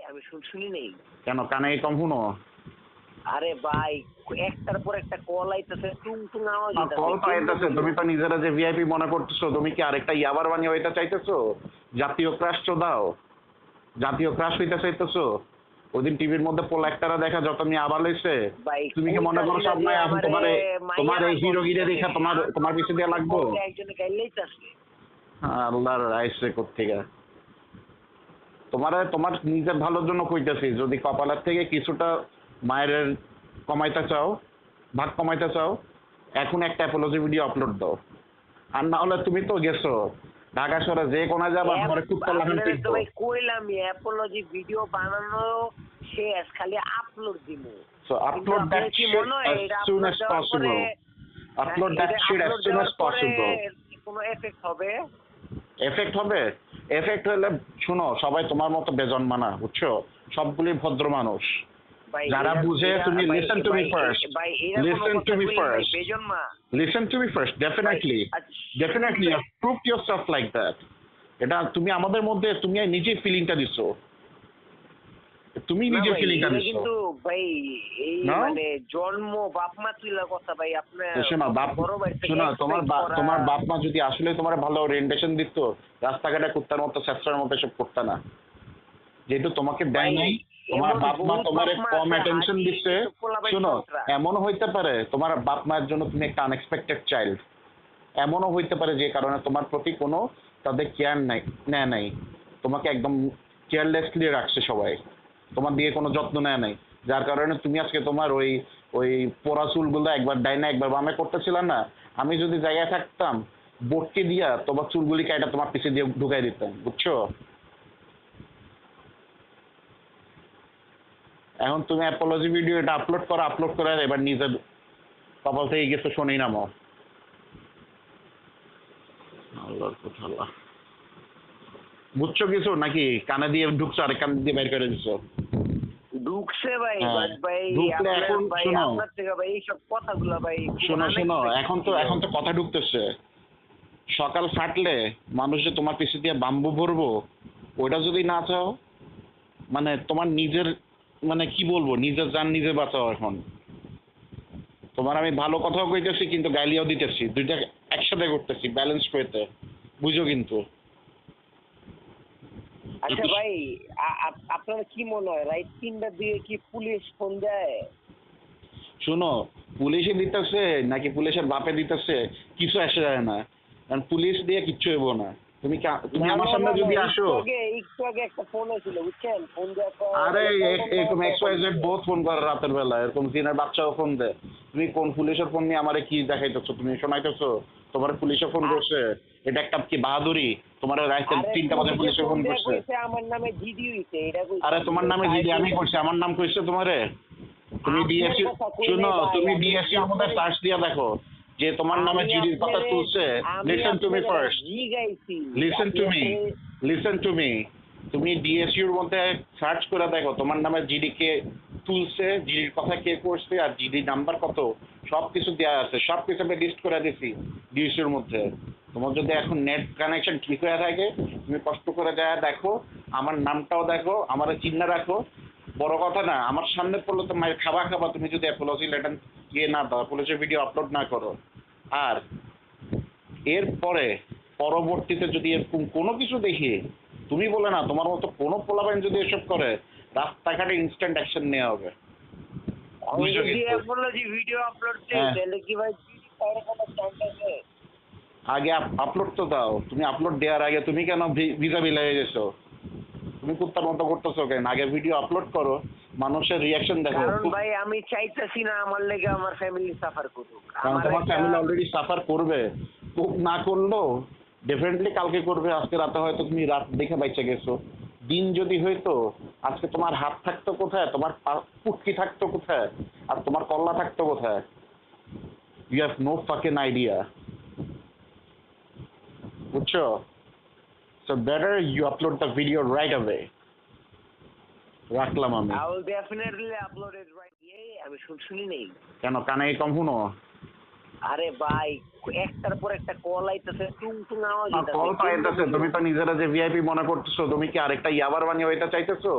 আমি শুনি নেই। কেন কানে কম শুনো? আরে ভাই, একটার পর একটা কল আইতেছে, টুং টুং আওয়াজ হইতাছে। কল তো আইতেছে, তুমি তো নিজেরা যে ভিআইপি মনে করতেছো, তুমি কি আরেকটা ইয়াবার বানিয়ে হইতে চাইতেছো? জাতীয় ক্রাশ দাও, জাতীয় ক্রাশ হইতে চাইতেছো? ওইদিন টিভির মধ্যে পোলাক্টারা দেখা যত আমি আবার লইছে, ভাই তুমি কি মনে করো সব নাই এখন তোমার তোমার এই হিরোগিরে দেখা তোমার তোমার পিছে দিয়ে লাগবো? একজনে গাইলেইতাছে। আল্লাহর আইসে কোত্থেকে তোমার নিজের ভালোর জন্য কইতেছি, যদি কপালের থেকে কিছুটা মায়ের কমাইতে চাও, ভাগ কমাইতে চাও, এখন একটা অ্যাপোলজি ভিডিও আপলোড দাও। আর না হলে তুমি তো গেছো ঢাকা শহরে যে কোনা যাবা ঘরে কুত্তা লাগান আপনাদের তো পিটবো। ভাই কইলাম অ্যাপোলজি ভিডিও বানানো শেষ, খালি আপলোড দিমু। So upload that shit as soon as possible. Upload that shit as soon as possible. কোনো এফেক্ট হবে? এফেক্ট হবে? এফেক্ট হলে শুনো, সবাই তোমার মতো বেজন্মা না, বুঝছো? সবগুলি ভদ্র মানুষ যারা বুঝে। তুমি listen to me first, listen to me first, listen to me first. Definitely definitely prove yourself like that. এটা তুমি আমাদের মধ্যে তুমি নিজে ফিলিংটা দিছো, তুমি নিজে ফিলিংটা দিছো। কিন্তু ভাই এই মানে জন্ম বাপ মা তুইলা কথা ভাই, আপনার শোনো বাপ, শোনো তোমার বাপ মা যদি আসলে তোমার ভালো ওরিয়েন্টেশন দিত, রাস্তাঘাটে কুত্তার মতো স্যাঁচড়ার মতো সব করতে না। যেহেতু তোমাকে দেয় নাই, তোমার বাপ মা তোমার কম অ্যাটেনশন দিচ্ছে। শোনো, এমনও হইতে পারে তোমার বাপ মায়ের জন্য তুমি একটা আনএক্সপেক্টেড চাইল্ড। এমনও হইতে পারে যে কারণে তোমার প্রতি কোনো তাদের কেয়ার নেয় নাই, তোমাকে একদম কেয়ারলেসলি রাখছে সবাই, তোমার দিয়ে কোনো যত্ন নেয় নাই, যার কারণে তুমি আজকে তোমার ওই ওই পোড়া চুলগুলো একবার ডাইনা একবার বামে করতেছিল না। আমি যদি জায়গায় থাকতাম বোটকে দিয়া তোমার চুলগুলি কাইটা তোমার পিছে দিয়ে ঢুকাই দিতাম, বুঝছো? এখন তুমি অ্যাপোলজি ভিডিও এটা আপলোড করে এবার নিজের কপাল থেকে গেছে শোনেই নামো। আল্লাহর কথা আল্লাহ। বুঝছো কিছু নাকি কানে দিয়ে ঢুকছো আর কানে দিয়ে বের করে দিছো? ঢুকছে ভাই, বাট ভাই ঢুকলে এখন শোনো, আপনার থেকে ভাই এইসব কথাগুলো ভাই শোনো এখন তো কথা ঢুকতেছে। সকাল ফাটলে মানুষ যে তোমার পিছে দিয়ে বাম্বু ভরবো, ওইটা যদি না চাও, মানে তোমার নিজের মানে কি বলবো, নিজের জান নিজে বাঁচাও। এখন তোমার আমি ভালো কথাও কইতেছি কিন্তু গালিও দিতেছি, দুইটা একসাথে করতেছি ব্যালেন্স করতে, বুঝো কিন্তু। আচ্ছা ভাই, আপনার কি মনে হয় রাইট 3টার দিকে কি পুলিশ ফোন দেয়? শোনো, পুলিশে দিতেছে নাকি পুলিশের বাপে দিতেছে কিছু আসে যায় না, কারণ পুলিশ দিয়ে কিচ্ছু হইব না। তুমি আমার সামনে যদি আসো, একটু আগে একটা ফোন হয়েছিল বুঝছেন, ফোন দেওয়ার পর আরে এরকম XYZ বহুত ফোন করে রাতের বেলা, এরকম দিনের বাচ্চাও ফোন দেয়। তুমি কোন পুলিশের ফোন নিয়ে আমারে কি দেখাইতেছো, তুমি শোনাইতেছো তোমার পুলিশে ফোন করছে? এটা একটা কি বাহাদুরি? তোমার রাইতে 3টা বাজে পুলিশে ফোন করছে? আমার নামে জিডি হইছে এটা। আরে তোমার নামে জিডি আমি করছি? আমার নাম কইছে তোমারে? তুমি ডিএসসি, শুনো তুমি ডিএসসি আমাদের সার্চ দিয়া দেখো যে তোমার নামে জিডির কথা তুলছে। Listen to me first, listen to me. তুমি ডিএসইউর মধ্যে সার্চ করে দেখো তোমার নামে জিডি কে তুলছে, জিডির কথা কে করছে, আর জিডি নাম্বার কত, সবকিছু দেওয়া আছে। সবকিছু আমি লিস্ট করে দিছি ডিএসইউর মধ্যে। তোমার যদি এখন নেট কানেকশন ঠিক হয়ে থাকে, তুমি কষ্ট করে দেয়া দেখো, আমার নামটাও দেখো, আমার চিহ্ন রাখো। বড় কথা না, আমার সামনে পড়লে তো মায়ের খাবা তুমি যদি অ্যাপোলজি লেটার ইয়ে না দাও, অ্যাপোলজি ভিডিও আপলোড না করো। আর এরপরে পরবর্তীতে যদি এরকম কোনো কিছু দেখি, তুমি বলে না তোমার মতো কোনো পোলাপাইন যদি এসব করে, রাস্তাঘাটে ইনস্ট্যান্ট অ্যাকশন নেওয়া হবে। আগে আপলোড তো দাও। তুমি আপলোড দেওয়ার আগে তুমি কেন ভিজা বিলাইয়ে গেছো? তুমি কুত্তার মতো করতেছো কেন? আগে ভিডিও আপলোড করো, মানুষের রিয়াকশন দেখো। কারণ ভাই আমি চাইতেছি না আমার লেগে আমার ফ্যামিলি সাফার করুক। কারণ তোমার ফ্যামিলি অলরেডি সাফার করবে, না করলেও ডেফিনেটলি কালকে করবে। আজকে রাতে হয়তো তুমি রাত দেখে বাইচে গেছো, দিন যদি হইতো আজকে তোমার হাত থাকতো কোথায়, তোমার পুটকি থাকতো কোথায়, আর তোমার কল্লা থাকতো কোথায়? You have no fucking idea, বুঝছো? So better you upload the video right away. রাখলাম আমি। I will definitely upload it right. আমি শুনি নেই কেন কানে কম শুনো? আরে ভাই, একটার পর একটা কল আইতেছে, টুং টুং আওয়াজ হইতাছে। কল তো আইতেছে, তুমি তো নিজেরা যে ভিআইপি মনে করতেছো, তুমি কি আরেকটা ইয়াবার বানিয়ে হইতে চাইতেছো?